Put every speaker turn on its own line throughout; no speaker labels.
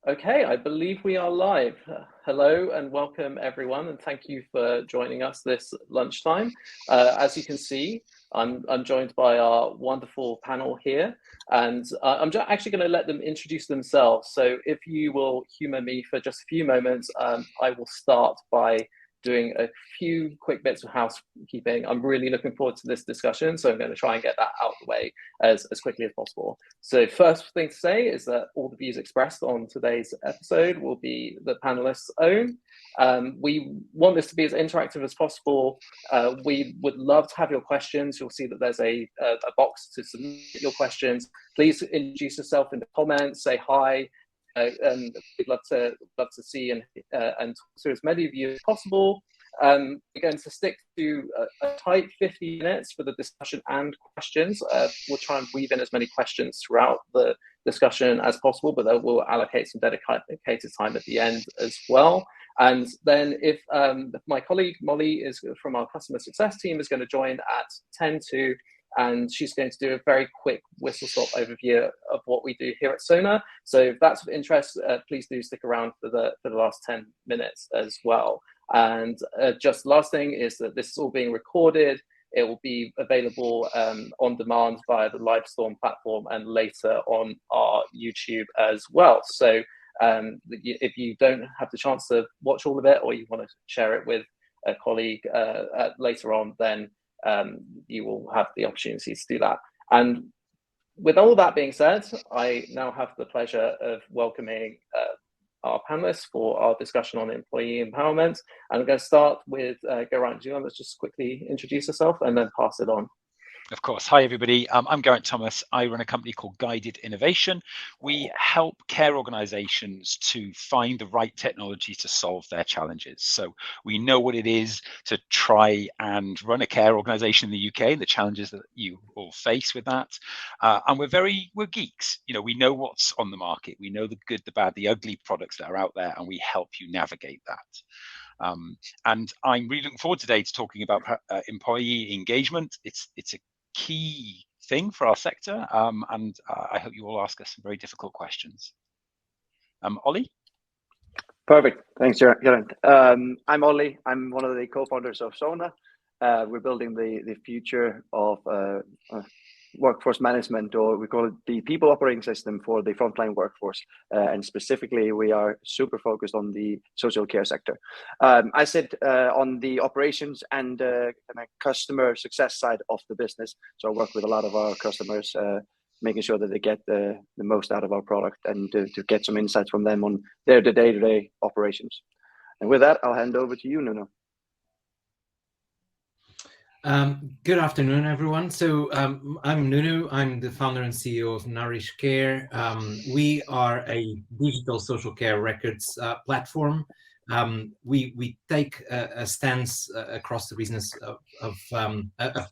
Okay, I believe we are live. Hello and welcome everyone, and thank you for joining us this lunchtime. As you can see, I'm joined by our wonderful panel here, and I'm actually going to let them introduce themselves. So if you will humor me for just a few moments, I will start by doing a few quick bits of housekeeping. I'm really looking forward to this discussion, so I'm going to try and get that out of the way as quickly as possible. So first thing to say is that all the views expressed on today's episode will be the panelists' own. We want this to be as interactive as possible. We would love to have your questions. You'll see that there's a box to submit your questions. Please introduce yourself in the comments, say hi, and we'd love to see and talk to as many of you as possible. We're going to stick to a tight 50 minutes for the discussion and questions. We'll try and weave in as many questions throughout the discussion as possible, but then we'll allocate some dedicated time at the end as well. And then if my colleague Molly is from our customer success team is going to join at 10 to, and she's going to do a very quick whistle-stop overview of what we do here at Sona. So if that's of interest, please do stick around for the last 10 minutes as well. And just last thing is that this is all being recorded. It will be available on demand via the Livestorm platform and later on our YouTube as well. So if you don't have the chance to watch all of it, or you want to share it with a colleague later on, then you will have the opportunity to do that. And with all that being said, I now have the pleasure of welcoming our panelists for our discussion on employee empowerment. I'm going to start with Geraint. Do you want to just quickly introduce yourself and then pass it on?
Of course. Hi, everybody. I'm Geraint Thomas. I run a company called Guided Innovation. We help care organizations to find the right technology to solve their challenges. So we know what it is to try and run a care organization in the UK and the challenges that you all face with that. And we're geeks. You know, we know what's on the market. We know the good, the bad, the ugly products that are out there, and we help you navigate that. And I'm really looking forward today to talking about employee engagement. It's a key thing for our sector, and I hope you all ask us some very difficult questions. Oli?
Perfect. Thanks, Geraint. I'm Oli. I'm one of the co-founders of Sona. We're building the future of workforce management, or we call it the people operating system for the frontline workforce. And specifically, we are super focused on the social care sector. I sit on the operations and customer success side of the business. So I work with a lot of our customers, making sure that they get the most out of our product and to get some insights from them on their day-to-day operations. And with that, I'll hand over to you, Nuno.
Good afternoon, everyone. So I'm Nuno. I'm the founder and CEO of Nourish Care. We are a digital social care records platform. We take a stance across the business of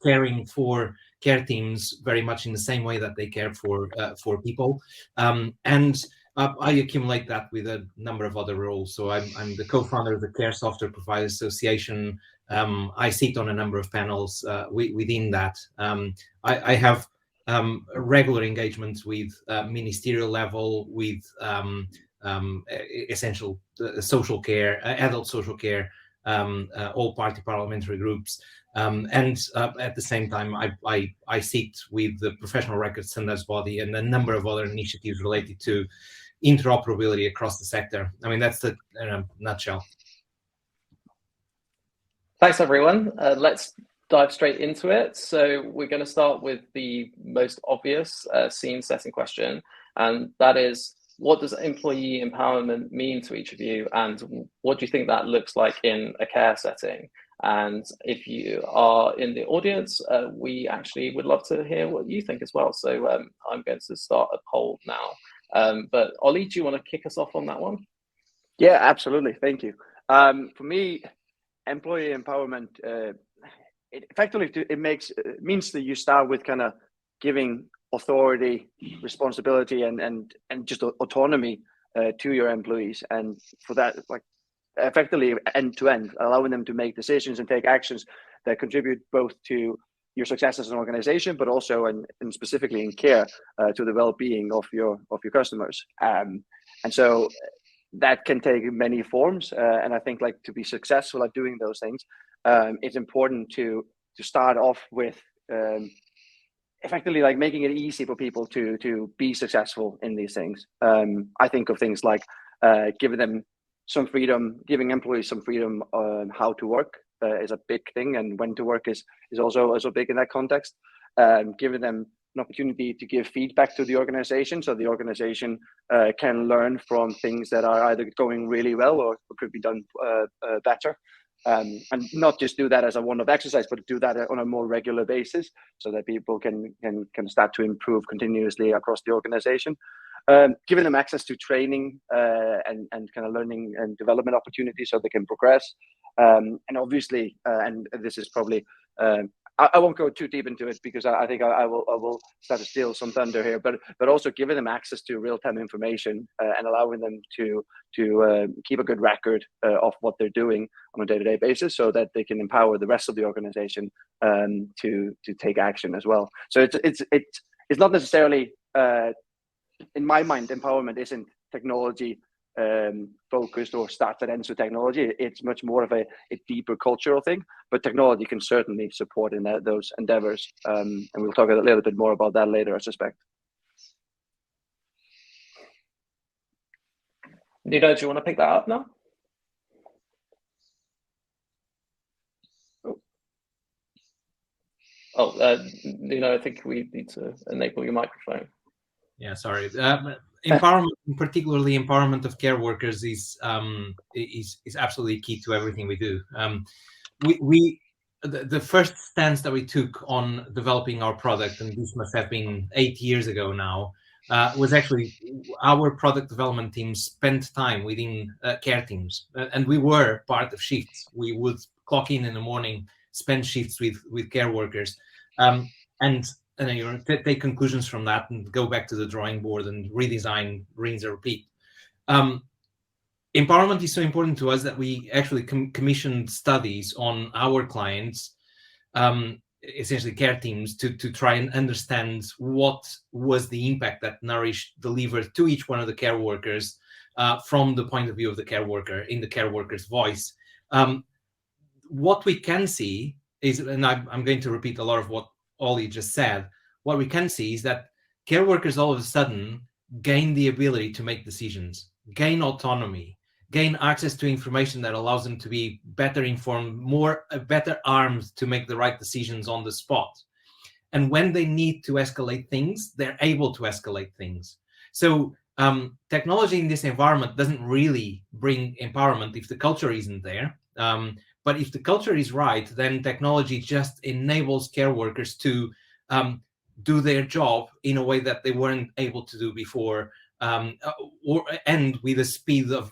caring for care teams very much in the same way that they care for people. And I accumulate that with a number of other roles. So I'm the co-founder of the Care Software Providers Association. I sit on a number of panels within that. I have regular engagements with ministerial level, with essential social care, adult social care, all party parliamentary groups. And at the same time, I sit with the Professional Records Standards Body and a number of other initiatives related to interoperability across the sector. I mean, that's the in a nutshell.
Thanks, everyone. Let's dive straight into it. So we're going to start with the most obvious scene setting question, and that is, what does employee empowerment mean to each of you, and what do you think that looks like in a care setting? And if you are in the audience, we actually would love to hear what you think as well. So I'm going to start a poll now. But Oli, do you want to kick us off on that one?
Yeah, absolutely. Thank you. For me, employee empowerment, it means that you start with kind of giving authority, responsibility, and just autonomy to your employees, and for that, like effectively end to end, allowing them to make decisions and take actions that contribute both to your success as an organization, but also and specifically in care to the well-being of your customers. And so that can take many forms. And I think, like, to be successful at doing those things, it's important to start off with effectively like making it easy for people to be successful in these things. I think of things like giving them some freedom, giving employees some freedom on how to work is a big thing, and when to work is also big in that context. Giving them an opportunity to give feedback to the organization, so the organization can learn from things that are either going really well or could be done better. And not just do that as a one-off exercise, but do that on a more regular basis, so that people can start to improve continuously across the organization. Giving them access to training and kind of learning and development opportunities so they can progress. And obviously, and this is probably, I won't go too deep into it because I think I will start to steal some thunder here, but also giving them access to real-time information and allowing them to keep a good record of what they're doing on a day-to-day basis, so that they can empower the rest of the organization to take action as well. So it's not necessarily, in my mind, empowerment isn't technology focused or starts and ends with technology. It's much more of a deeper cultural thing, but technology can certainly support in those endeavors. And we'll talk a little bit more about that later, I suspect.
Nuno, do you want to pick that up now? Nuno, I think we need to enable your microphone.
Yeah, sorry. Empowerment, particularly empowerment of care workers, is absolutely key to everything we do. The first stance that we took on developing our product, and this must have been 8 years ago now, was actually our product development team spent time within care teams, and we were part of shifts. We would clock in the morning, spend shifts with care workers, and take conclusions from that and go back to the drawing board and redesign, rinse and repeat. Empowerment is so important to us that we actually commissioned studies on our clients, essentially care teams, to try and understand what was the impact that Nourish delivered to each one of the care workers from the point of view of the care worker, in the care worker's voice. What we can see is, and I'm going to repeat a lot of what Oli just said, what we can see is that care workers all of a sudden gain the ability to make decisions, gain autonomy, gain access to information that allows them to be better informed, better armed to make the right decisions on the spot. And when they need to escalate things, they're able to escalate things. So technology in this environment doesn't really bring empowerment if the culture isn't there. But if the culture is right, then technology just enables care workers to do their job in a way that they weren't able to do before, and with a speed of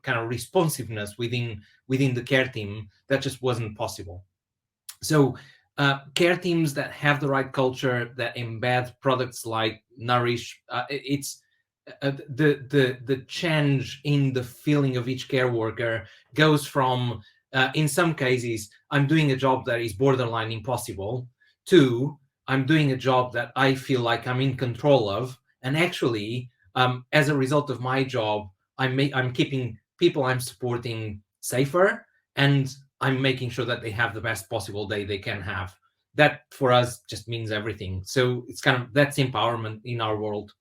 kind of responsiveness within the care team that just wasn't possible. So care teams that have the right culture, that embed products like Nourish, it's the change in the feeling of each care worker goes from, in some cases, I'm doing a job that is borderline impossible, to I'm doing a job that I feel like I'm in control of. And actually, as a result of my job, I'm keeping people I'm supporting safer, and I'm making sure that they have the best possible day they can have. That for us just means everything. So it's kind of, that's empowerment in our world.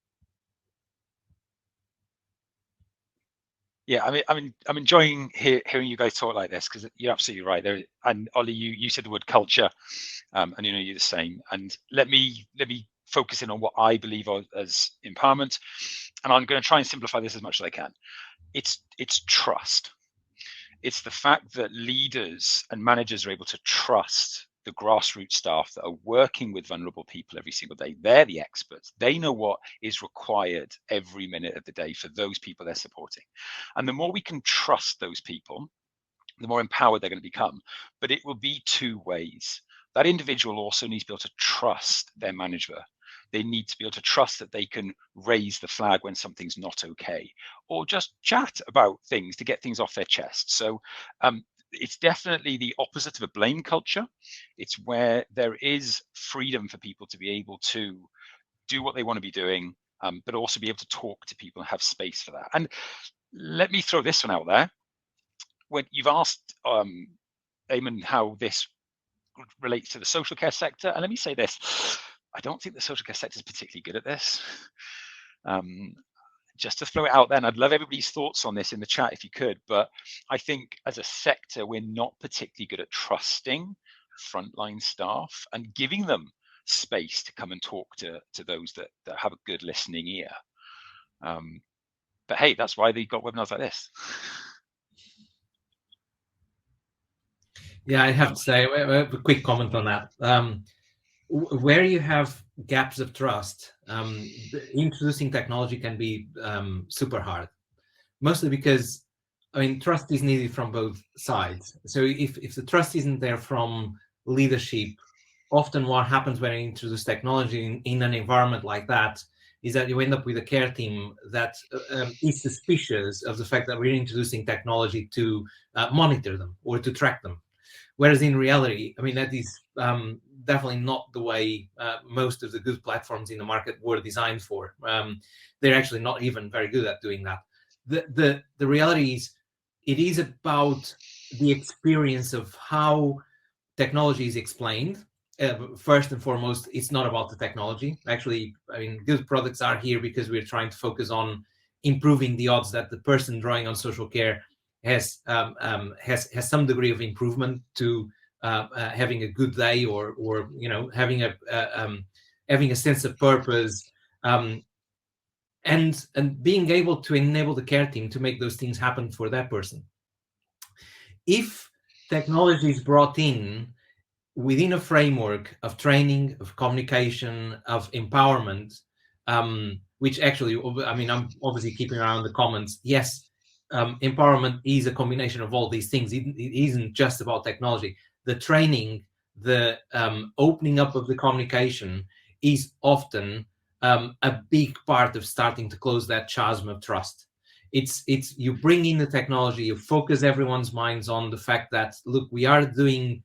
Yeah, I'm enjoying hearing you guys talk like this, because you're absolutely right there. And Oli, you said the word culture, and you're the same. And let me focus in on what I believe as empowerment, and I'm going to try and simplify this as much as I can. It's trust. It's the fact that leaders and managers are able to trust the grassroots staff that are working with vulnerable people every single day. They're the experts. They know what is required every minute of the day for those people they're supporting. And the more we can trust those people, the more empowered they're going to become. But it will be two ways. That individual also needs to be able to trust their manager. They need to be able to trust that they can raise the flag when something's not okay, or just chat about things to get things off their chest. So it's definitely the opposite of a blame culture. It's where there is freedom for people to be able to do what they want to be doing, but also be able to talk to people and have space for that. And let me throw this one out there. When you've asked Eamon how this relates to the social care sector, and let me say this, I don't think the social care sector is particularly good at this. Just to throw it out there, and I'd love everybody's thoughts on this in the chat if you could, but I think as a sector, we're not particularly good at trusting frontline staff and giving them space to come and talk to those that have a good listening ear. But hey, that's why they've got webinars like this.
Yeah, I have to say a quick comment on that. Where you have gaps of trust, introducing technology can be super hard, mostly because, I mean, trust is needed from both sides. So if the trust isn't there from leadership, often what happens when you introduce technology in an environment like that is that you end up with a care team that is suspicious of the fact that we're introducing technology to monitor them or to track them. Whereas in reality, I mean, that is definitely not the way most of the good platforms in the market were designed for. They're actually not even very good at doing that. The reality is, it is about the experience of how technology is explained. First and foremost, it's not about the technology. Actually, I mean, good products are here because we're trying to focus on improving the odds that the person drawing on social care has some degree of improvement to having a good day, or you know, having a sense of purpose, and being able to enable the care team to make those things happen for that person. If technology is brought in within a framework of training, of communication, of empowerment, which actually, I mean, I'm obviously keeping around the comments. Yes, empowerment is a combination of all these things. It isn't just about technology. The training, the opening up of the communication is often a big part of starting to close that chasm of trust. It's you bring in the technology, you focus everyone's minds on the fact that, look, we are doing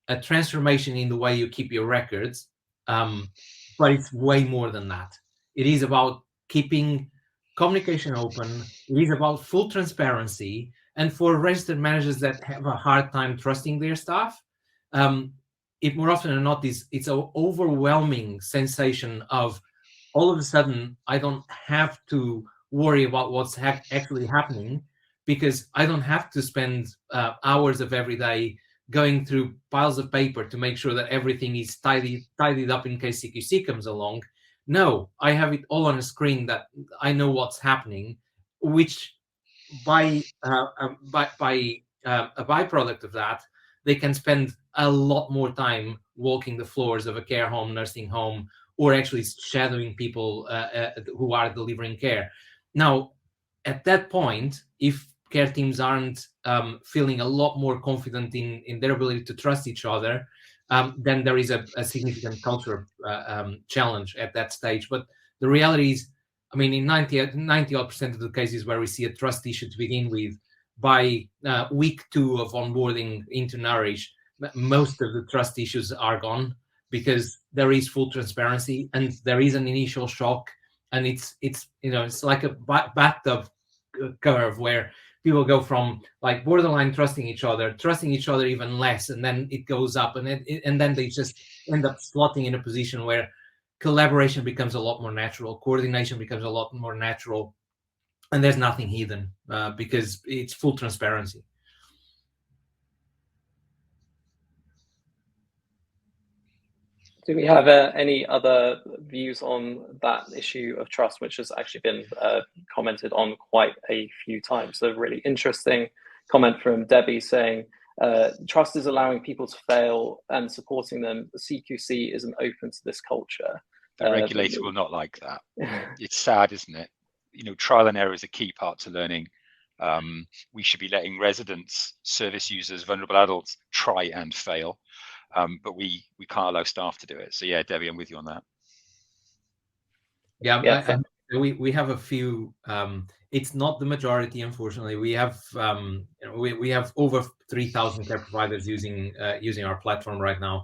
a transformation in the way you keep your records, but it's way more than that. It is about keeping communication open. It is about full transparency. And for registered managers that have a hard time trusting their staff, it more often than not is, it's an overwhelming sensation of, all of a sudden, I don't have to worry about what's actually happening, because I don't have to spend hours of every day going through piles of paper to make sure that everything is tidied up in case CQC comes along. No, I have it all on a screen that I know what's happening, which by a byproduct of that, they can spend a lot more time walking the floors of a care home, nursing home, or actually shadowing people who are delivering care. Now, at that point, if care teams aren't feeling a lot more confident in their ability to trust each other, then there is a significant culture challenge at that stage. But the reality is, I mean, in 90% of the cases where we see a trust issue to begin with, by week 2 of onboarding into Nourish, most of the trust issues are gone, because there is full transparency and there is an initial shock, and it's you know, it's like a bathtub curve where people go from like borderline trusting each other even less, and then it goes up, and then they just end up slotting in a position where collaboration becomes a lot more natural, coordination becomes a lot more natural, and there's nothing hidden because it's full transparency.
Do we have any other views on that issue of trust, which has actually been commented on quite a few times? So really interesting comment from Debbie saying, trust is allowing people to fail and supporting them. The CQC isn't open to this culture.
The regulator will not like that. It's sad, isn't it? You know, trial and error is a key part to learning. We should be letting residents, service users, vulnerable adults try and fail. But we can't allow staff to do it. So yeah, Debbie, I'm with you on that.
Yeah, we have a few. It's not the majority, unfortunately. We have we have over 3,000 care providers using our platform right now.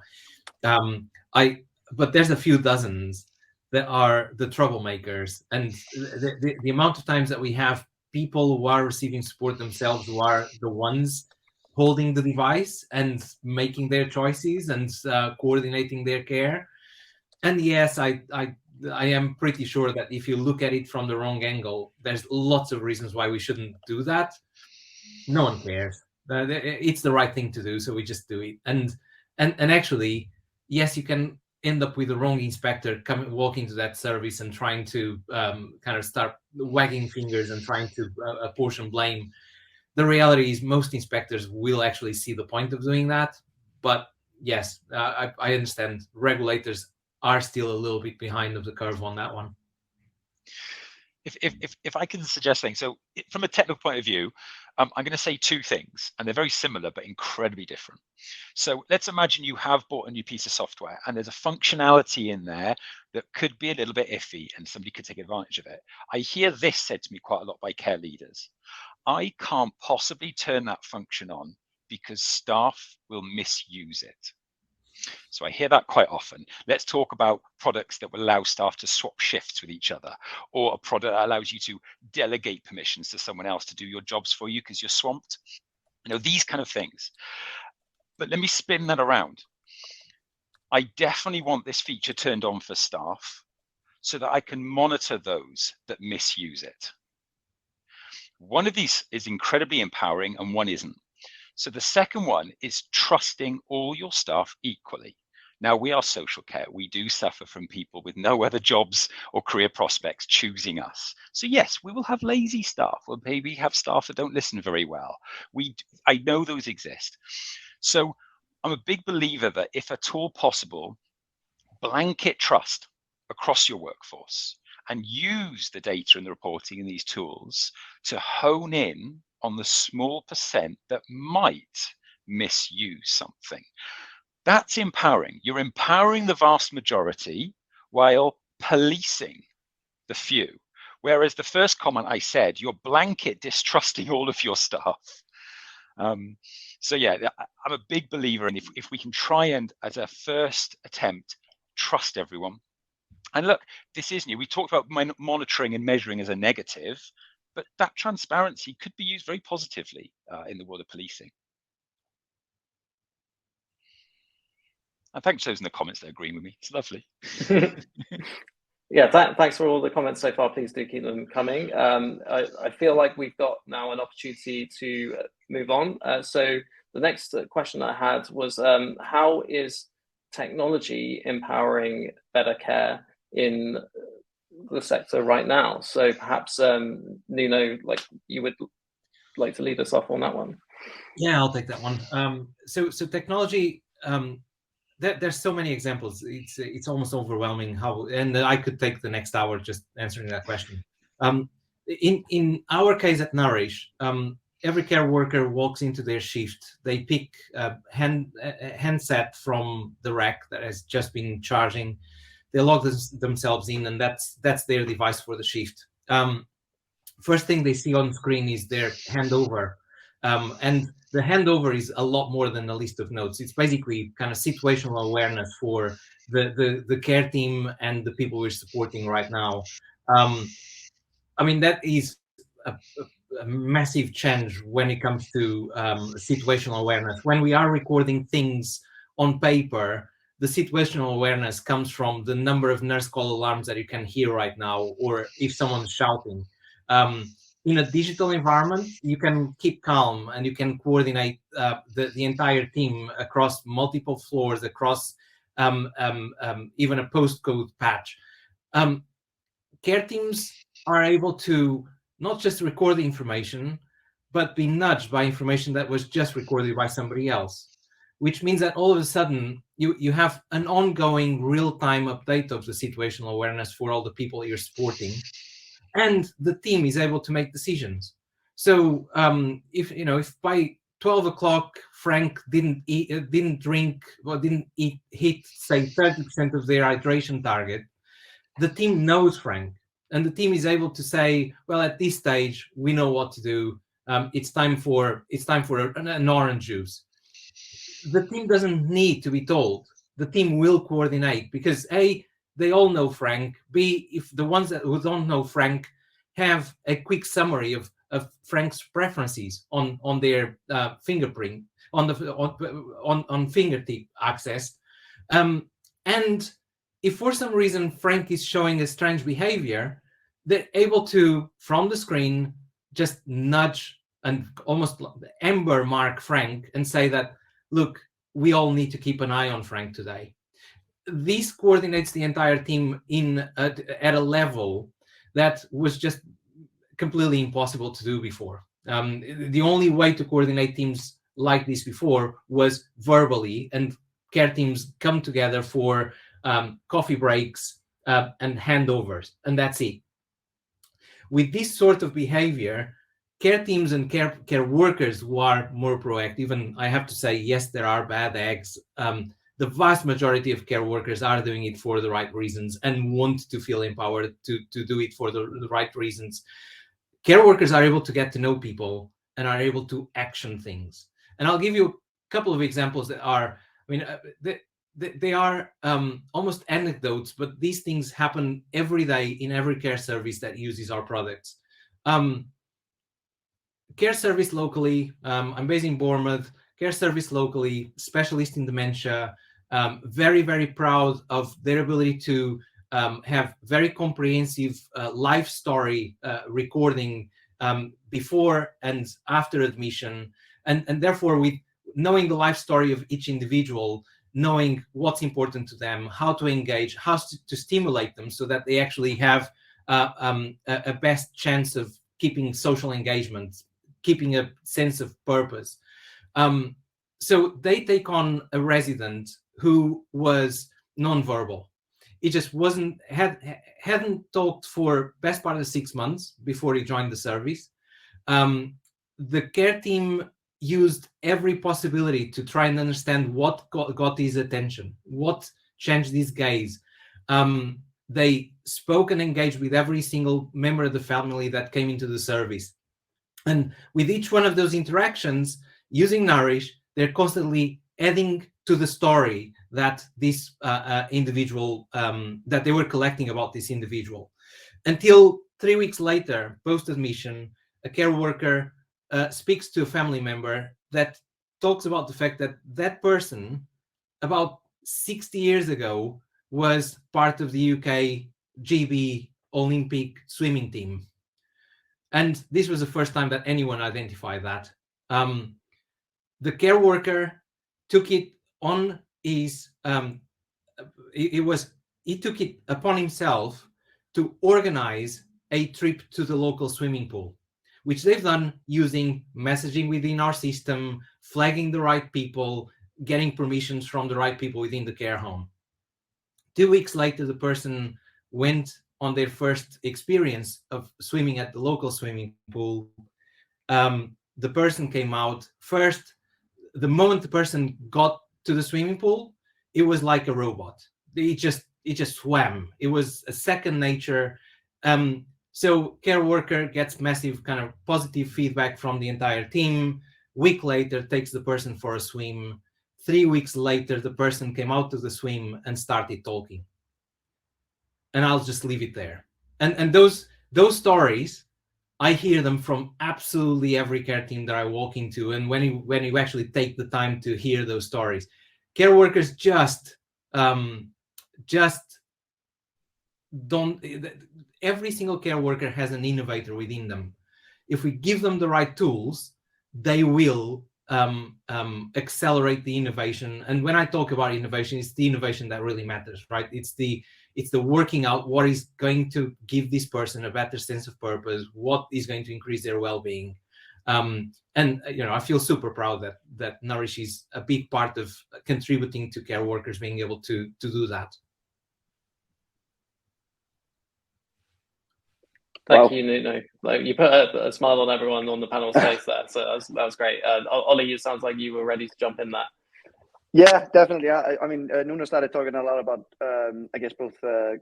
But there's a few dozens that are the troublemakers, and the amount of times that we have people who are receiving support themselves who are the ones holding the device and making their choices and coordinating their care. And yes, I am pretty sure that if you look at it from the wrong angle, there's lots of reasons why we shouldn't do that. No one cares. It's the right thing to do, so we just do it. And actually, yes, you can end up with the wrong inspector walking to that service and trying to kind of start wagging fingers and trying to apportion blame. The reality is most inspectors will actually see the point of doing that. But yes, I understand regulators are still a little bit behind of the curve on that one.
If I can suggest things, so from a technical point of view, I'm going to say two things, and they're very similar but incredibly different. So let's imagine you have bought a new piece of software and there's a functionality in there that could be a little bit iffy and somebody could take advantage of it. I hear this said to me quite a lot by care leaders. I can't possibly turn that function on because staff will misuse it. So I hear that quite often. Let's talk about products that will allow staff to swap shifts with each other, or a product that allows you to delegate permissions to someone else to do your jobs for you because you're swamped. You know, these kind of things. But let me spin that around. I definitely want this feature turned on for staff so that I can monitor those that misuse it. One of these is incredibly empowering and one isn't. So the second one is trusting all your staff equally. Now, we are social care. We do suffer from people with no other jobs or career prospects choosing us. So yes, we will have lazy staff, or maybe have staff that don't listen very well. I know those exist. So I'm a big believer that if at all possible, blanket trust across your workforce and use the data and the reporting in these tools to hone in on the small percent that might misuse something. That's empowering. You're empowering the vast majority while policing the few. Whereas the first comment I said, you're blanket distrusting all of your staff. So yeah, I'm a big believer in if we can try and, as a first attempt, trust everyone. And look, this is new. We talked about monitoring and measuring as a negative, but that transparency could be used very positively in the world of policing. And thanks to those in the comments that are agreeing with me. It's lovely.
Yeah, thanks for all the comments so far. Please do keep them coming. I feel like we've got now an opportunity to move on. So the next question I had was, how is technology empowering better care in the sector right now? So perhaps Nuno, like, you would like to lead us off on that one.
Yeah, I'll take that one. So technology, there's so many examples. It's almost overwhelming how, and I could take the next hour just answering that question. In our case at Nourish, every care worker walks into their shift. They pick a handset from the rack that has just been charging. They log themselves in, and that's their device for the shift. First thing they see on screen is their handover. And the handover is a lot more than a list of notes. It's basically kind of situational awareness for the care team and the people we're supporting right now. I mean, that is a massive change when it comes to situational awareness. When we are recording things on paper, the situational awareness comes from the number of nurse call alarms that you can hear right now, or if someone's shouting. In a digital environment, you can keep calm and you can coordinate the entire team across multiple floors, across even a postcode patch. Care teams are able to not just record the information, but be nudged by information that was just recorded by somebody else, which means that all of a sudden you have an ongoing real-time update of the situational awareness for all the people you're supporting. And the team is able to make decisions. So if by 12 o'clock Frank didn't drink or didn't hit, say, 30% of their hydration target, the team knows Frank, and the team is able to say, well, at this stage we know what to do. It's time for an orange juice. The team doesn't need to be told. The team will coordinate because the they all know Frank. B, if the ones that who don't know Frank have a quick summary of Frank's preferences on their fingerprint on fingertip access, and if for some reason Frank is showing a strange behavior, they're able to, from the screen, just nudge and almost amber mark Frank and say that, look, we all need to keep an eye on Frank today. This coordinates the entire team at a level that was just completely impossible to do before. The only way to coordinate teams like this before was verbally, and care teams come together for coffee breaks and handovers, and that's it. With this sort of behavior, care teams and care workers who are more proactive, and I have to say, yes, there are bad eggs. The vast majority of care workers are doing it for the right reasons and want to feel empowered to do it for the right reasons. Care workers are able to get to know people and are able to action things. And I'll give you a couple of examples that are, I mean, they are almost anecdotes, but these things happen every day in every care service that uses our products. Care service locally, I'm based in Bournemouth, care service locally, specialist in dementia, very, very proud of their ability to have very comprehensive life story recording before and after admission, and therefore with knowing the life story of each individual, knowing what's important to them, how to engage, how to stimulate them so that they actually have a best chance of keeping social engagement, keeping a sense of purpose. So they take on a resident who was nonverbal. He just hadn't talked for best part of 6 months before he joined the service. The care team used every possibility to try and understand what got his attention, what changed his gaze. They spoke and engaged with every single member of the family that came into the service. And with each one of those interactions, using Nourish, they're constantly adding to the story that this individual, that they were collecting about this individual. Until 3 weeks later, post-admission, a care worker speaks to a family member that talks about the fact that that person, about 60 years ago, was part of the UK GB Olympic swimming team. And this was the first time that anyone identified that. The care worker took it on his, he took it upon himself to organize a trip to the local swimming pool, which they've done using messaging within our system, flagging the right people, getting permissions from the right people within the care home. 2 weeks later, the person went on their first experience of swimming at the local swimming pool. The person came out first. The moment the person got to the swimming pool, it was like a robot. It just swam. It was a second nature. So care worker gets massive kind of positive feedback from the entire team. Week later, takes the person for a swim. 3 weeks later, the person came out to the swim and started talking. And I'll just leave it there. And those stories, I hear them from absolutely every care team that I walk into. And when you actually take the time to hear those stories, care workers just don't. Every single care worker has an innovator within them. If we give them the right tools, they will accelerate the innovation. And when I talk about innovation, it's the innovation that really matters, right? It's the working out what is going to give this person a better sense of purpose, what is going to increase their well-being. And I feel super proud that Nourish is a big part of contributing to care workers being able to do that.
Thank you, Nuno. Like, you put a smile on everyone on the panel's face there, so that was great. Oli, it sounds like you were ready to jump in there.
Yeah, definitely. I mean, Nuno started talking a lot about, I guess, both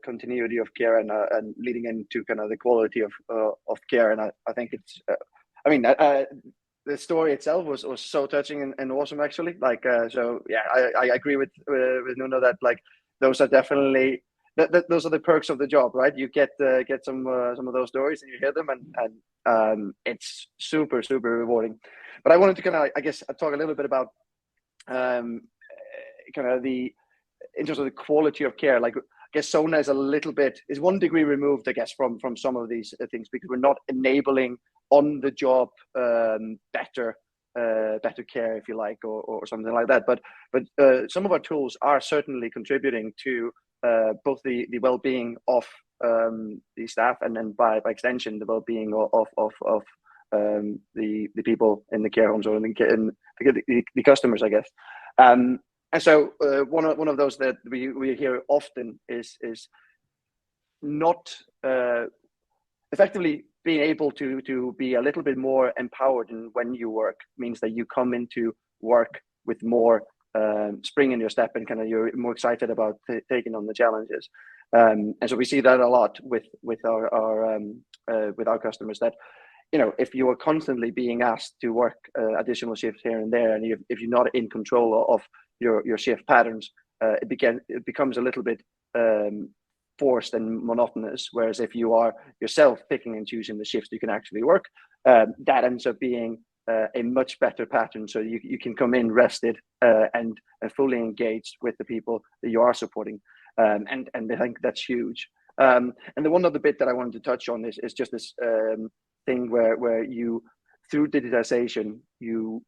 continuity of care and leading into kind of the quality of care. And I think it's, the story itself was so touching and awesome, actually. Like, so yeah, I agree with Nuno that like those are definitely those are the perks of the job, right? You get some of those stories and you hear them, and it's super rewarding. But I wanted to kind of, I guess, talk a little bit about kind of in terms of the quality of care. Like, I guess Sona is is 1 degree removed, I guess, from some of these things, because we're not enabling on the job better care, if you like, or something like that. But some of our tools are certainly contributing to both the well-being of the staff, and then by extension the well-being of the people in the care homes, or in the customers, I guess. And so one of those that we hear often is not effectively being able to be a little bit more empowered. And when you work means that you come into work with more spring in your step, and kind of you're more excited about taking on the challenges. And so we see that a lot with our customers, that, you know, if you are constantly being asked to work additional shifts here and there, and if you're not in control of your shift patterns, it becomes a little bit forced and monotonous. Whereas if you are yourself picking and choosing the shifts you can actually work, that ends up being a much better pattern. So you can come in rested and fully engaged with the people that you are supporting, and I think that's huge. And the one other bit that I wanted to touch on is just this thing where you, through digitization, you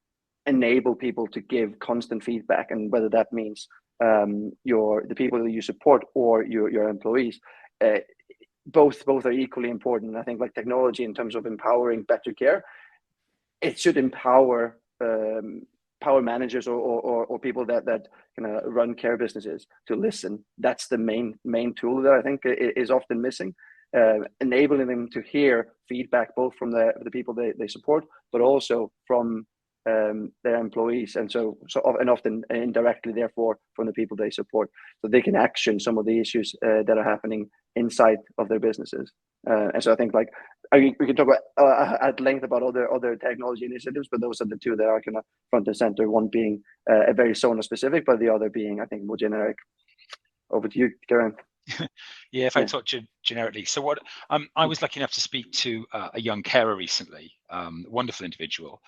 enable people to give constant feedback, and whether that means the people that you support or your employees, both are equally important. I think, like technology in terms of empowering better care, it should empower managers or people that kind of run care businesses to listen. That's the main tool that I think is often missing. Enabling them to hear feedback both from the people they support, but also from their employees, and often indirectly, therefore, from the people they support, so they can action some of the issues that are happening inside of their businesses. And so I think, like, we can talk about at length about other technology initiatives, but those are the two that are kind of front and center. One being a very Sona specific, but the other being, I think, more generic. Over to you, Geraint.
Yeah, if I talk generically. So what I was lucky enough to speak to a young carer recently, wonderful individual,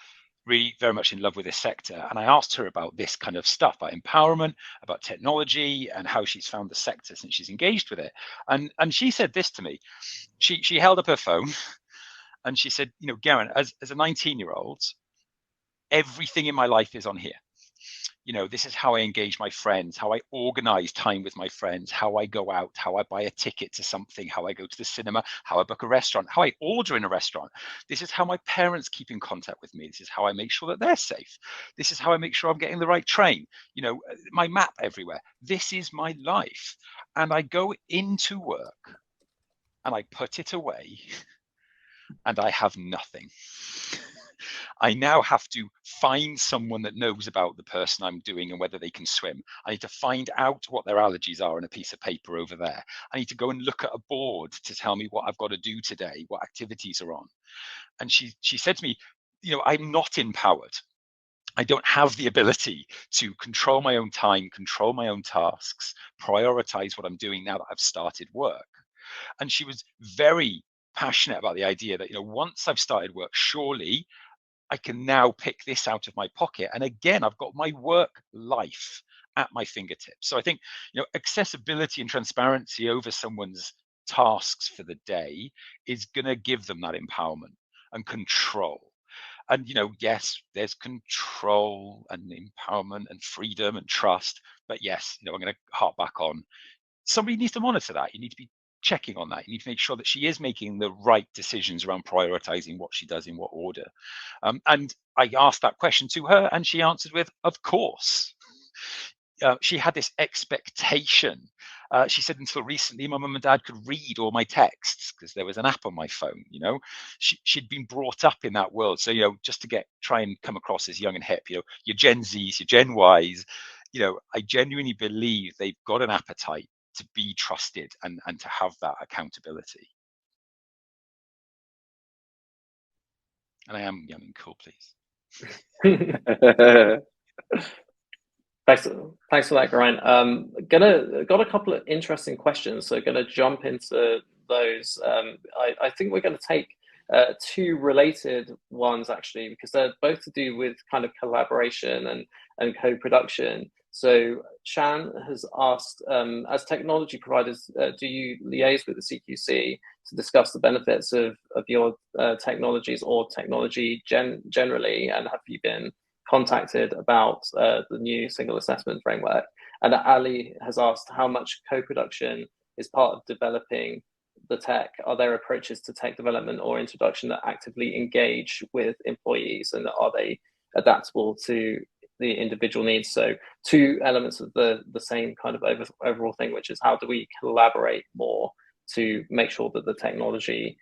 really very much in love with this sector. And I asked her about this kind of stuff, about empowerment, about technology, and how she's found the sector since she's engaged with it. And she said this to me. She held up her phone and she said, you know, Geraint, as a 19-year-old, everything in my life is on here. You know, this is how I engage my friends, how I organize time with my friends, how I go out, how I buy a ticket to something, how I go to the cinema, how I book a restaurant, how I order in a restaurant. This is how my parents keep in contact with me. This is how I make sure that they're safe. This is how I make sure I'm getting the right train. You know, my map everywhere. This is my life. And I go into work and I put it away and I have nothing. I now have to find someone that knows about the person I'm doing and whether they can swim. I need to find out what their allergies are on a piece of paper over there. I need to go and look at a board to tell me what I've got to do today, what activities are on. And she said to me, you know, I'm not empowered. I don't have the ability to control my own time, control my own tasks, prioritize what I'm doing now that I've started work. And she was very passionate about the idea that, you know, once I've started work, surely I can now pick this out of my pocket. And again, I've got my work life at my fingertips. So I think, you know, accessibility and transparency over someone's tasks for the day is going to give them that empowerment and control. And, you know, yes, there's control and empowerment and freedom and trust. But yes, you know, I'm going to harp back on, somebody needs to monitor that. You need to be checking on that. You need to make sure that she is making the right decisions around prioritizing what she does in what order. And I asked that question to her, and she answered with, of course. She had this expectation. She said, until recently, my mum and dad could read all my texts because there was an app on my phone. You know, she'd been brought up in that world. So, you know, just to try and come across as young and hip, you know, your Gen Zs, your Gen Ys, you know, I genuinely believe they've got an appetite to be trusted and to have that accountability. And I am young and cool, please.
Thanks for that, Geraint. Got a couple of interesting questions, so gonna jump into those. I think we're gonna take two related ones actually, because they're both to do with kind of collaboration and co-production. So Shan has asked, as technology providers, do you liaise with the CQC to discuss the benefits of your technologies or technology generally, and have you been contacted about the new single assessment framework? And Ali has asked how much co-production is part of developing the tech. Are there approaches to tech development or introduction that actively engage with employees, and are they adaptable to the individual needs? So two elements of the same kind of overall thing, which is how do we collaborate more to make sure that the technology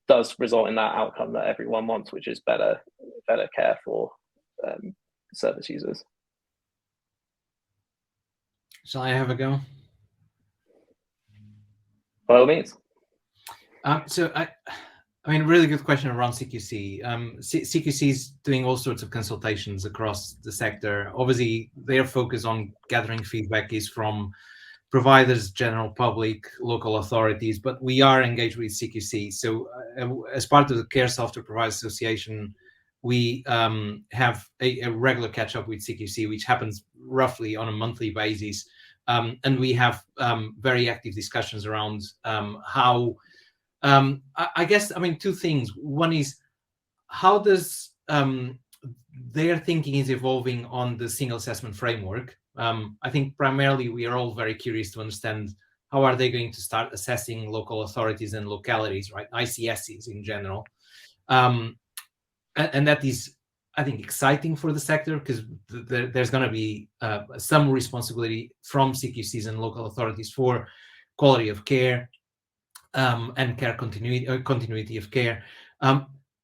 does result in that outcome that everyone wants, which is better care for service users.
Shall I have a go?
By all means.
So I mean, really good question around CQC. CQC is doing all sorts of consultations across the sector. Obviously, their focus on gathering feedback is from providers, general public, local authorities, but we are engaged with CQC. So as part of the Care Software Providers Association, we have a regular catch-up with CQC, which happens roughly on a monthly basis. And we have very active discussions around how, I guess, I mean, two things. One is how does their thinking is evolving on the single assessment framework. I think primarily we are all very curious to understand how are they going to start assessing local authorities and localities, right? ICSs in general. And that is, I think, exciting for the sector, because there's going to be some responsibility from CQCs and local authorities for quality of care and care continuity of care.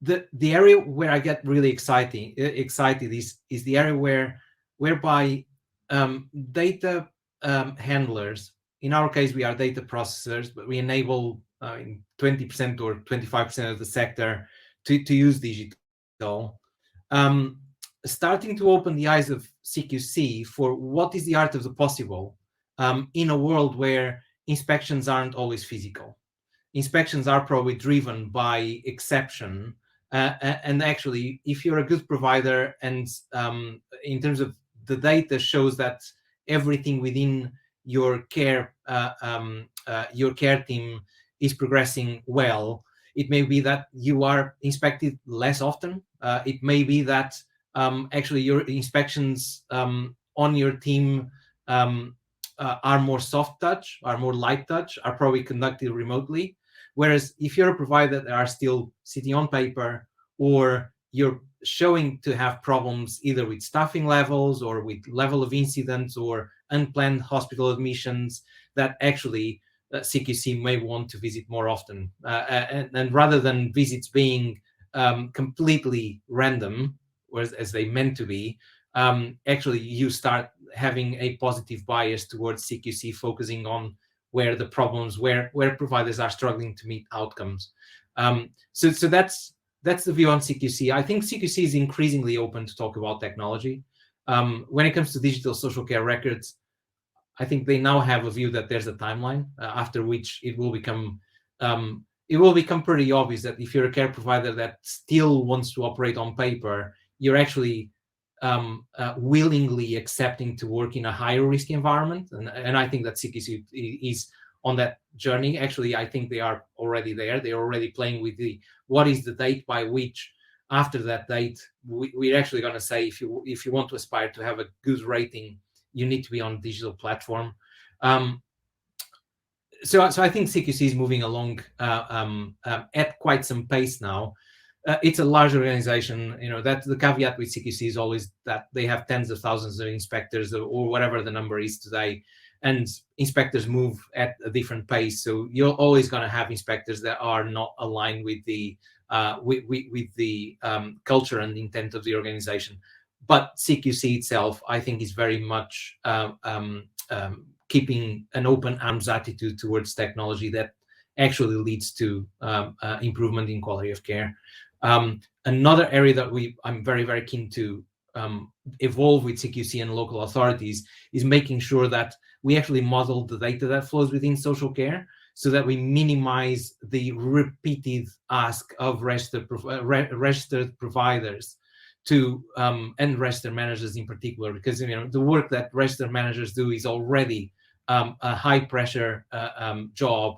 The area where I get really excited is the area whereby data handlers, in our case we are data processors, but we enable 20% or 25% of the sector to use digital. Starting to open the eyes of CQC for what is the art of the possible in a world where inspections aren't always physical. Inspections are probably driven by exception, and actually, if you're a good provider and in terms of the data shows that everything within your care team is progressing well, it may be that you are inspected less often. It may be that actually your inspections on your team are more soft touch, are more light touch, are probably conducted remotely. Whereas if you're a provider that are still sitting on paper, or you're showing to have problems either with staffing levels or with level of incidents or unplanned hospital admissions, that actually CQC may want to visit more often. And rather than visits being completely random, whereas as they meant to be, actually you start having a positive bias towards CQC focusing on where the problems, where providers are struggling to meet outcomes. So that's the view on CQC. I think CQC is increasingly open to talk about technology. When it comes to digital social care records, I think they now have a view that there's a timeline after which it will become pretty obvious that if you're a care provider that still wants to operate on paper, you're actually willingly accepting to work in a higher risk environment. And I think that CQC is on that journey. Actually, I think they are already there. They're already playing with what is the date by which, after that date, we're actually going to say if you want to aspire to have a good rating, you need to be on a digital platform. So I think CQC is moving along at quite some pace now. It's a large organization, that the caveat with CQC is always that they have tens of thousands of inspectors or whatever the number is today, and inspectors move at a different pace. So you're always going to have inspectors that are not aligned with the culture and intent of the organization. But CQC itself, I think, is very much keeping an open arms attitude towards technology that actually leads to improvement in quality of care. Another area that I'm very, very keen to evolve with CQC and local authorities is making sure that we actually model the data that flows within social care, so that we minimize the repeated ask of registered providers to and registered managers in particular, because the work that registered managers do is already a high pressure job,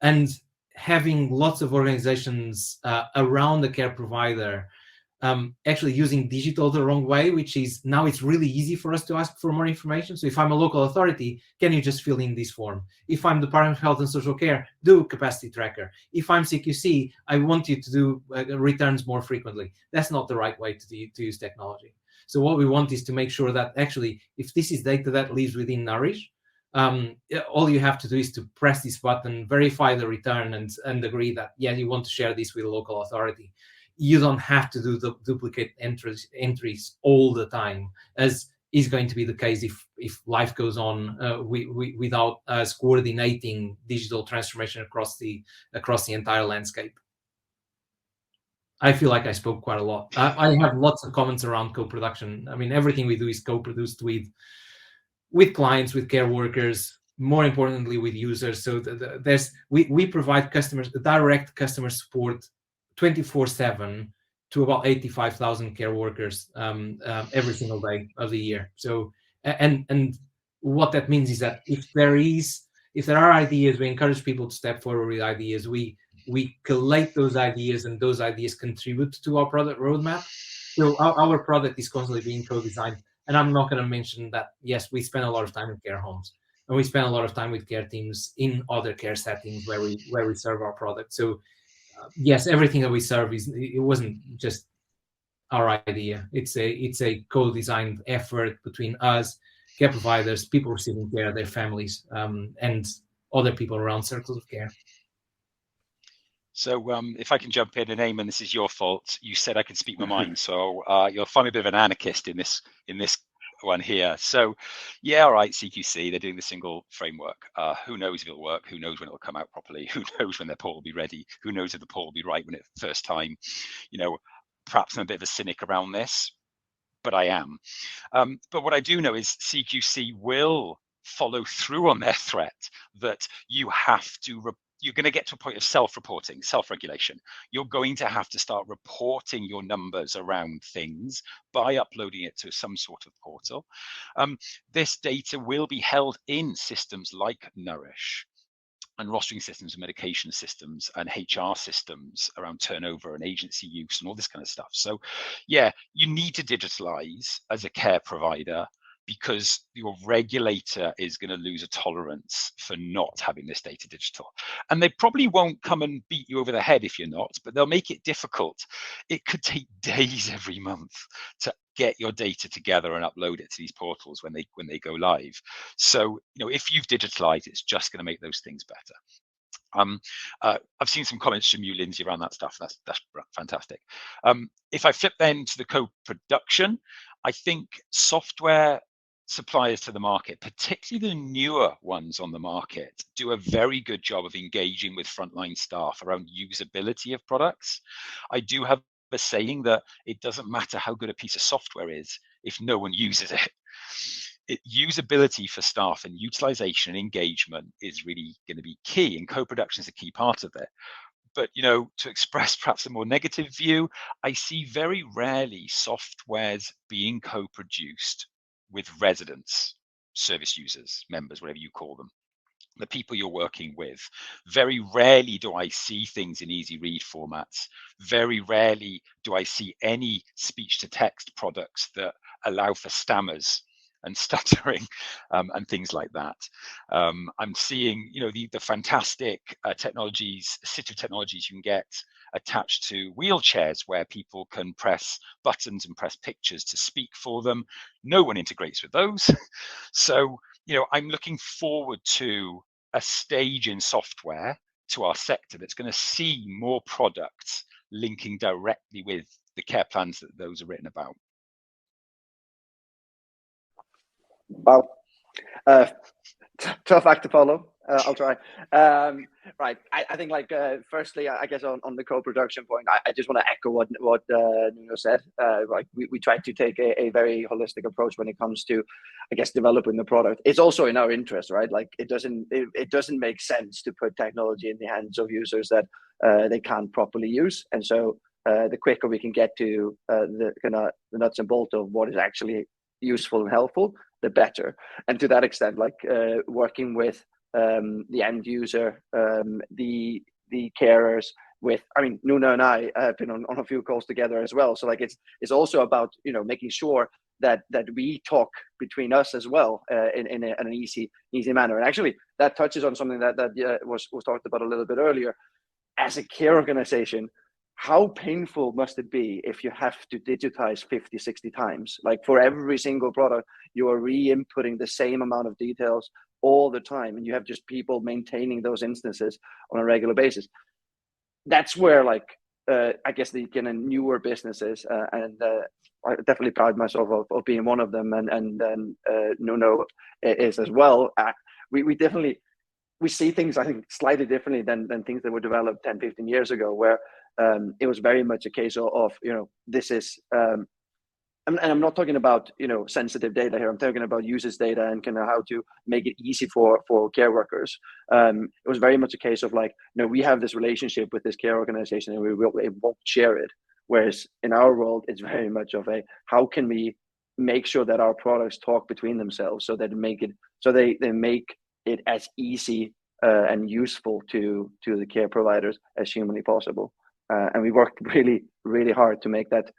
and having lots of organizations around the care provider actually using digital the wrong way, which is now it's really easy for us to ask for more information. So if I'm a local authority, can you just fill in this form? If I'm Department of Health and Social Care, do a capacity tracker. If I'm CQC, I want you to do returns more frequently. That's not the right way to use technology. So what we want is to make sure that actually, if this is data that lives within Nourish, all you have to do is to press this button, verify the return, and agree that, yeah, you want to share this with a local authority. You don't have to do the duplicate entries all the time, as is going to be the case if life goes on without us coordinating digital transformation across the entire landscape. I feel like I spoke quite a lot. I have lots of comments around co-production. I mean, everything we do is co-produced with clients, with care workers, more importantly with users. So we provide customers direct customer support 24/7 to about 85,000 care workers every single day of the year. So and what that means is that if there are ideas, we encourage people to step forward with ideas. We collate those ideas, and those ideas contribute to our product roadmap. So our product is constantly being co-designed. And I'm not going to mention that, yes, we spend a lot of time in care homes, and we spend a lot of time with care teams in other care settings where we serve our product. So yes, everything that we serve it wasn't just our idea. It's a co-designed effort between us, care providers, people receiving care, their families, and other people around circles of care.
So if I can jump in, and Eamon, this is your fault. You said I could speak my mind, so you'll find me a bit of an anarchist in this one here. So yeah, all right, CQC, they're doing the single framework. Who knows if it'll work? Who knows when it'll come out properly? Who knows when their port will be ready? Who knows if the port will be right when it's first time? Perhaps I'm a bit of a cynic around this, but I am. But what I do know is CQC will follow through on their threat that you're going to get to a point of self-reporting, self-regulation. You're going to have to start reporting your numbers around things by uploading it to some sort of portal. This data will be held in systems like Nourish, and rostering systems and medication systems and HR systems around turnover and agency use and all this kind of stuff. So yeah, you need to digitalize as a care provider, because your regulator is going to lose a tolerance for not having this data digital. And they probably won't come and beat you over the head if you're not, but they'll make it difficult. It could take days every month to get your data together and upload it to these portals when they go live. So, if you've digitalized, it's just going to make those things better. I've seen some comments from you, Lindsay, around that stuff. That's fantastic. If I flip then to the co-production, I think software suppliers to the market, particularly the newer ones on the market, do a very good job of engaging with frontline staff around usability of products. I do have a saying that it doesn't matter how good a piece of software is if no one uses it. Usability for staff and utilization and engagement is really going to be key, and co-production is a key part of it. But to express perhaps a more negative view, I see very rarely softwares being co-produced with residents, service users, members, whatever you call them, the people you're working with. Very rarely do I see things in easy read formats. Very rarely do I see any speech to text products that allow for stammers and stuttering and things like that. I'm seeing, the fantastic technologies, assistive technologies you can get attached to wheelchairs, where people can press buttons and press pictures to speak for them. No one integrates with those. So, I'm looking forward to a stage in software to our sector that's going to see more products linking directly with the care plans that those are written about.
Wow, tough act to follow. I'll try. Right. I think firstly, I guess on the co-production point, I just want to echo what Nuno said. We try to take a very holistic approach when it comes to, I guess, developing the product. It's also in our interest, right? Like it doesn't make sense to put technology in the hands of users that they can't properly use. And so the quicker we can get to the nuts and bolts of what is actually useful and helpful, the better. And to that extent, working with the end user, the carers. Nuno and I have been on a few calls together as well. So it's also about making sure that we talk between us as well in an easy manner. And actually, that touches on something that was talked about a little bit earlier. As a care organization, how painful must it be if you have to digitize 50, 60 times? Like for every single product, you are re-inputting the same amount of details all the time, and you have just people maintaining those instances on a regular basis. That's where I guess the kind of newer businesses and I definitely pride myself of being one of them, and Nuno is as well. We see things, I think, slightly differently than things that were developed 10, 15 years ago, where it was very much a case of this is and I'm not talking about sensitive data here. I'm talking about users' data and kind of how to make it easy for care workers. It was very much a case of we have this relationship with this care organization and we won't share it. Whereas in our world, it's very much of how can we make sure that our products talk between themselves so that they make it as easy and useful to the care providers as humanly possible. And we worked really, really hard to make that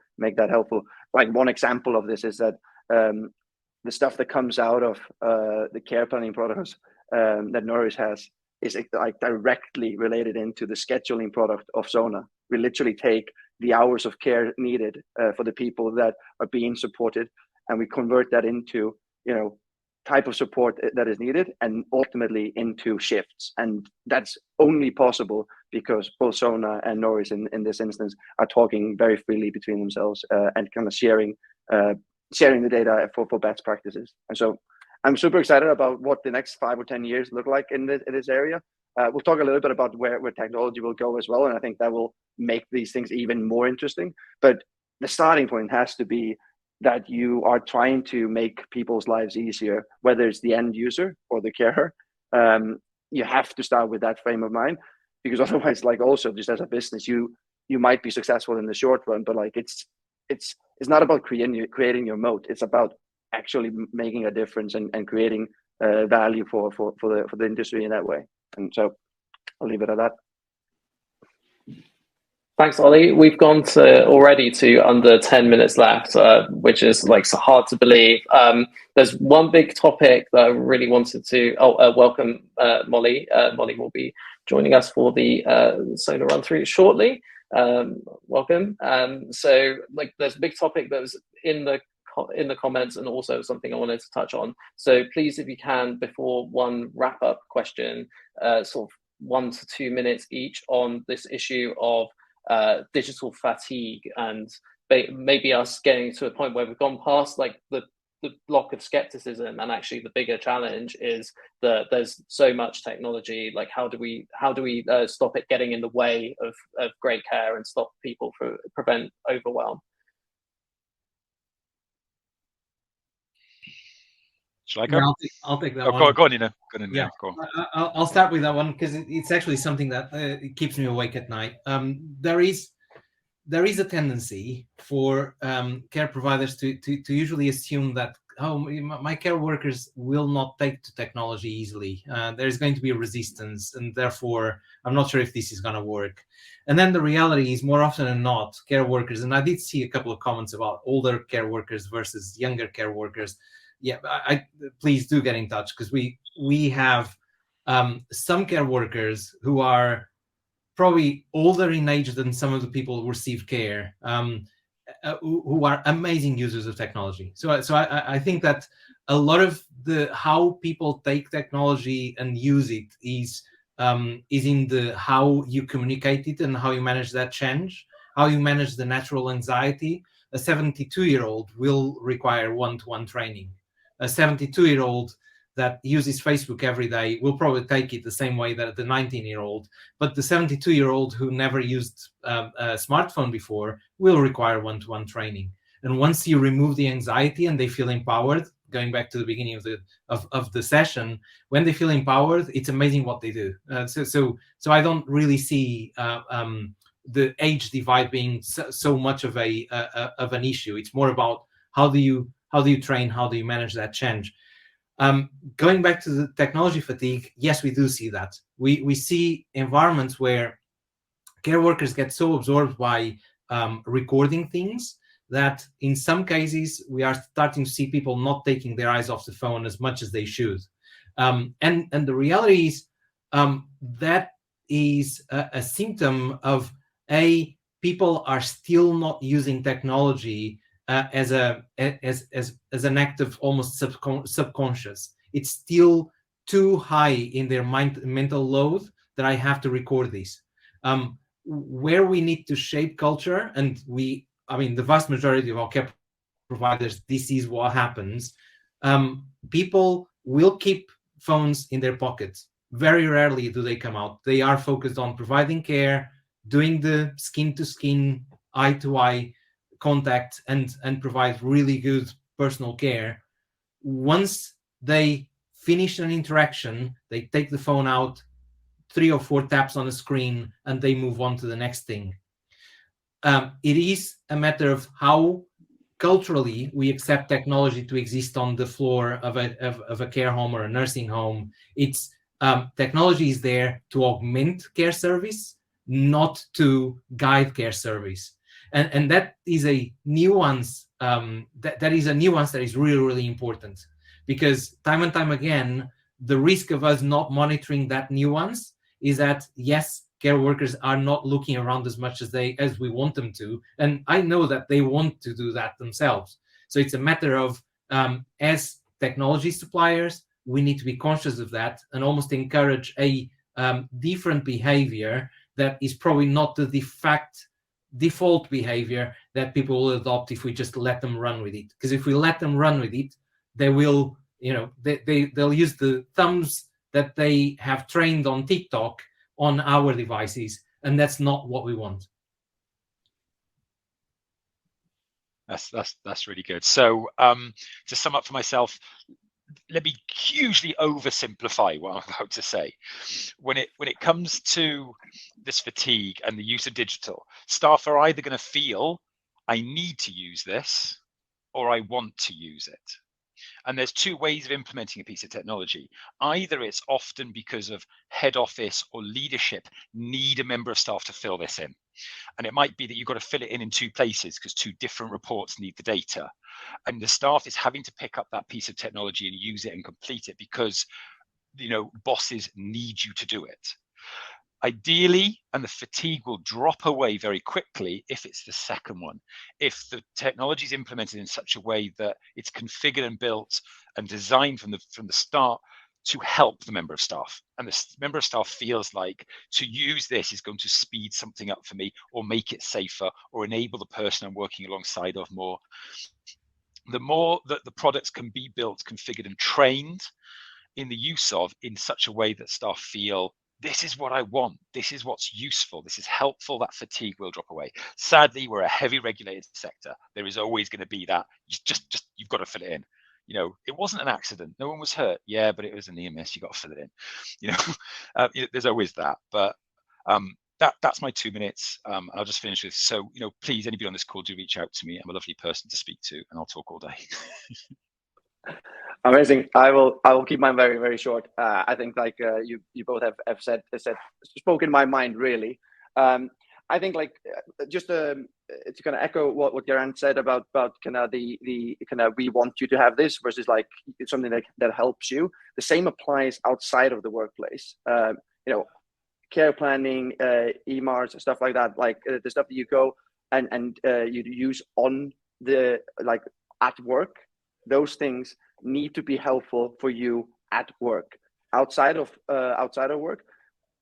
helpful. Like one example of this is that the stuff that comes out of the care planning products that Nourish has is directly related into the scheduling product of Sona. We literally take the hours of care needed for the people that are being supported, and we convert that into type of support that is needed, and ultimately into shifts. And that's only possible because both Sona and Nourish in this instance are talking very freely between themselves and kind of sharing the data for best practices. And so I'm super excited about what the next 5 or 10 years look like in this area. We'll talk a little bit about where technology will go as well, and I think that will make these things even more interesting. But the starting point has to be that you are trying to make people's lives easier, whether it's the end user or the carer. You have to start with that frame of mind, because otherwise, also just as a business, you might be successful in the short run, but it's not about creating your moat. It's about actually making a difference and creating value for the industry in that way. And so I'll leave it at that.
Thanks, Oli. We've gone already to under 10 minutes left, which is hard to believe. There's one big topic that I really wanted to welcome Molly. Molly will be joining us for the Sona run through shortly. Welcome. So there's a big topic that was in the comments and also something I wanted to touch on. So please, if you can, before one wrap up question, sort of 1 to 2 minutes each on this issue of digital fatigue, and maybe us getting to a point where we've gone past the block of skepticism, and actually the bigger challenge is that there's so much technology. How do we stop it getting in the way of great care and stop people prevent overwhelm?
Shall I go?
Yeah, I'll take that one.
Go on, Go on,
yeah.
Go on.
I'll start with that one because it's actually something that it keeps me awake at night. There is a tendency for care providers to usually assume that my care workers will not take to technology easily. There's going to be a resistance, and therefore I'm not sure if this is going to work. And then the reality is, more often than not, care workers, and I did see a couple of comments about older care workers versus younger care workers. Yeah, please do get in touch, because we have some care workers who are probably older in age than some of the people who receive care, who are amazing users of technology. So I think that a lot of how people take technology and use it is in the how you communicate it and how you manage that change, how you manage the natural anxiety. A 72-year-old will require one-to-one training. A 72-year-old that uses Facebook every day will probably take it the same way that the 19-year-old, but the 72-year-old who never used a smartphone before will require one-to-one training. And once you remove the anxiety and they feel empowered, going back to the beginning of the session, when they feel empowered, it's amazing what they do. So I don't really see the age divide being so much of an issue. It's more about how do you train, how do you manage that change. Going back to the technology fatigue, yes, we do see that. We see environments where care workers get so absorbed by recording things that in some cases we are starting to see people not taking their eyes off the phone as much as they should. And the reality is that is a symptom of people are still not using technology as an act of almost subconscious. It's still too high in their mental load that I have to record this. Where we need to shape culture, and the vast majority of our care providers, this is what happens. People will keep phones in their pockets. Very rarely do they come out. They are focused on providing care, doing the skin-to-skin, eye-to-eye contact, and provide really good personal care. Once they finish an interaction, they take the phone out, 3 or 4 taps on the screen, and they move on to the next thing. It is a matter of how culturally we accept technology to exist on the floor of a care home or a nursing home. It's technology is there to augment care service, not to guide care service. And that is a nuance. That is a nuance that is really, really important, because time and time again, the risk of us not monitoring that nuance is that, yes, care workers are not looking around as much as we want them to, and I know that they want to do that themselves. So it's a matter of, as technology suppliers, we need to be conscious of that and almost encourage a different behavior that is probably not the default behavior that people will adopt if we just let them run with it. Because if we let them run with it, they will, they'll use the thumbs that they have trained on TikTok on our devices, and that's not what we want.
That's really good. So to sum up for myself, let me hugely oversimplify what I'm about to say. When it comes to this fatigue and the use of digital, staff are either going to feel I need to use this or I want to use it. And there's 2 ways of implementing a piece of technology. Either it's often because of head office or leadership need a member of staff to fill this in. And it might be that you've got to fill it in 2 places because 2 different reports need the data. And the staff is having to pick up that piece of technology and use it and complete it because, bosses need you to do it. Ideally, and the fatigue will drop away very quickly if it's the second one. If the technology is implemented in such a way that it's configured and built and designed from the start to help the member of staff, and the member of staff feels like to use this is going to speed something up for me or make it safer or enable the person I'm working alongside of more. The more that the products can be built, configured and trained in the use of in such a way that staff feel this is what I want, this is what's useful, this is helpful, that fatigue will drop away. Sadly, we're a heavy regulated sector. There is always going to be that. You've got to fill it in. It wasn't an accident. No one was hurt. Yeah, but it was a near miss. You got to fill it in. There's always that. But that's my 2 minutes. I'll just finish with, so, please, anybody on this call, do reach out to me. I'm a lovely person to speak to, and I'll talk all day.
Amazing. I will keep mine very, very short. I think like you both have spoken my mind really. I think like just to kind of echo what Geraint said about kind of the kind of we want you to have this versus like it's something that helps you. The same applies outside of the workplace. Care planning, EMARs, stuff like that. Like the stuff that you go and you use on the like at work. Those things need to be helpful for you at work. Outside of work,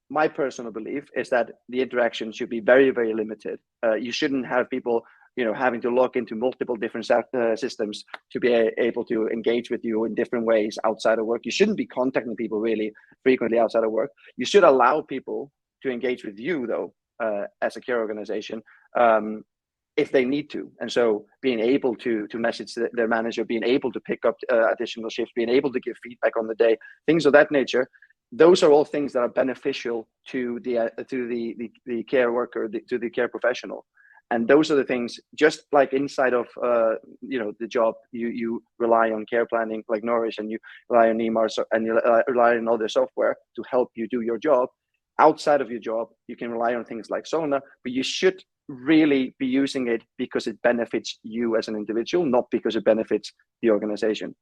my personal belief is that the interaction should be very, very limited. You shouldn't have people having to log into multiple different systems to be able to engage with you in different ways outside of work. You shouldn't be contacting people really frequently outside of work. You should allow people to engage with you, though, as a care organization, if they need to. And so being able to message their manager, being able to pick up additional shifts, being able to give feedback on the day, things of that nature, those are all things that are beneficial to the care worker, to the care professional. And those are the things, just like inside of the job, you rely on care planning like Nourish, and you rely on EMAR, and you rely on other software to help you do your job. Outside of your job, you can rely on things like Sona, but you should really be using it because it benefits you as an individual, not because it benefits the organization.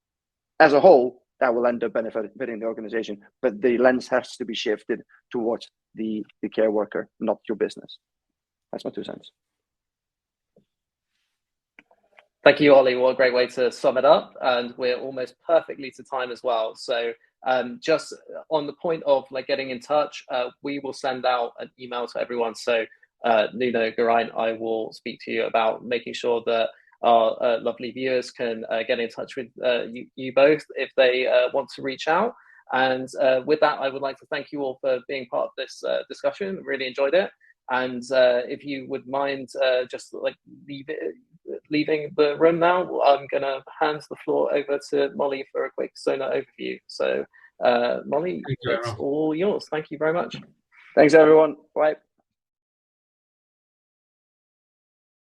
As a whole, that will end up benefiting the organization, but the lens has to be shifted towards the care worker, not your business. That's my 2 cents.
Thank you, Oli. What a great way to sum it up. And we're almost perfectly to time as well. So just on the point of getting in touch, we will send out an email to everyone. So Nuno, Geraint, I will speak to you about making sure that our lovely viewers can get in touch with you both if they want to reach out. And with that, I would like to thank you all for being part of this discussion. Really enjoyed it. And if you would mind just leaving the room now, I'm going to hand the floor over to Molly for a quick Sona overview. So Molly, it's all yours. Thank you very much.
Thanks, everyone. Bye.